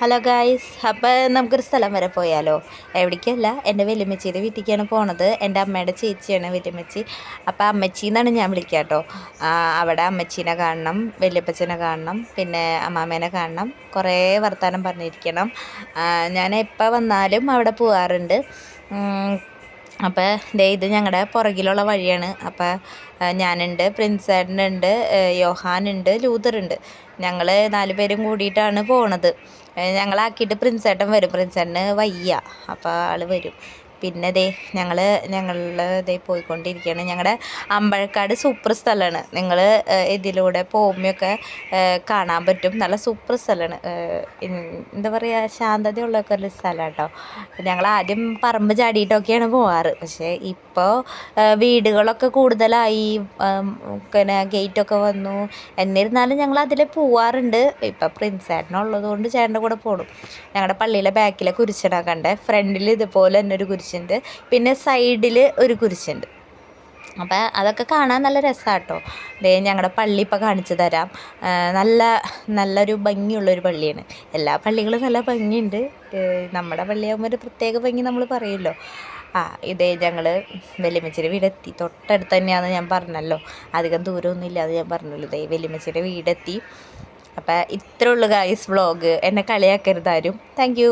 Hello guys, അപ്പോൾ നമുക്കൊരു സ്ഥലം വരെ പോയാലോ? എവിടേക്കല്ല, എൻ്റെ വല്യമ്മച്ചിയുടെ വീട്ടിലേക്കാണ് പോണത്. എൻ്റെ അമ്മയുടെ ചേച്ചിയാണ് വല്യമ്മച്ചി. അപ്പോൾ അമ്മച്ചി എന്നാണ് ഞാൻ വിളിക്കുക കേട്ടോ. അവിടെ അമ്മച്ചീനെ കാണണം, വല്യപ്പച്ചനെ കാണണം, പിന്നെ അമ്മാമ്മേനെ കാണണം, കുറേ വർത്തമാനം പറഞ്ഞിരിക്കണം. ഞാൻ എപ്പോൾ വന്നാലും അവിടെ പോകാറുണ്ട്. അപ്പോൾ ഇത് ഞങ്ങളുടെ പുറകിലുള്ള വഴിയാണ്. അപ്പോൾ ഞാനുണ്ട്, പ്രിൻസേട്ടനുണ്ട്, യോഹാനുണ്ട്, ലൂതറുണ്ട്. ഞങ്ങൾ 4 പേരും കൂടിയിട്ടാണ് പോണത്. ഞങ്ങളാക്കിയിട്ട് പ്രിൻസേട്ടൻ വരും. പ്രിൻസേട്ടന് വയ്യ, അപ്പോൾ ആൾ വരും. പിന്നെ ഞങ്ങൾ പോയിക്കൊണ്ടിരിക്കുകയാണ്. ഞങ്ങളുടെ അമ്പഴക്കാട് സൂപ്പർ സ്ഥലമാണ്. നിങ്ങൾ ഇതിലൂടെ പോകുമ്പോഴൊക്കെ കാണാൻ പറ്റും. നല്ല സൂപ്പർ സ്ഥലമാണ്. എന്താ പറയുക, ശാന്തതയുള്ളൊക്കെ ഒരു സ്ഥലം കേട്ടോ. ഞങ്ങൾ ആദ്യം പറമ്പ് ചാടിയിട്ടൊക്കെയാണ് പോവാറ്. പക്ഷേ ഇപ്പോൾ വീടുകളൊക്കെ കൂടുതലായി, പിന്നെ ഗേറ്റൊക്കെ വന്നു. എന്നിരുന്നാലും ഞങ്ങൾ അതിൽ പോവാറുണ്ട്. ഇപ്പം പ്രിൻസേട്ടനുള്ളത് കൊണ്ട് ചേട്ടൻ്റെ കൂടെ പോകും. ഞങ്ങളുടെ പള്ളിയിലെ ബാക്കിലെ കുരിശനാണ് കണ്ടേ. ഫ്രണ്ടിൽ ഇതുപോലെ തന്നെ ഒരു കുരിശുണ്ട്, പിന്നെ സൈഡിൽ ഒരു കുരിശുണ്ട്. അപ്പോൾ അതൊക്കെ കാണാൻ നല്ല രസമാണ് കേട്ടോ. ഞങ്ങളുടെ പള്ളി ഇപ്പോൾ കാണിച്ചു തരാം. നല്ലൊരു ഭംഗിയുള്ളൊരു പള്ളിയാണ്. എല്ലാ പള്ളികളും നല്ല ഭംഗിയുണ്ട്. നമ്മുടെ പള്ളിയാകുമ്പോൾ ഒരു പ്രത്യേക ഭംഗി നമ്മൾ പറയുമല്ലോ. ഞങ്ങൾ വല്യമ്മച്ചിയുടെ വീടെത്തി. തൊട്ടടുത്ത് തന്നെയാണെന്ന് ഞാൻ പറഞ്ഞല്ലോ. അധികം ദൂരമൊന്നുമില്ല, അത് ഞാൻ പറഞ്ഞല്ലോ. വല്യമ്മച്ചിയുടെ വീടെത്തി. അപ്പോൾ ഇത്രേ ഉള്ളൂ ഗായ്സ് വ്ളോഗ്. എന്നെ കളിയാക്കരുതാരും. Thank you.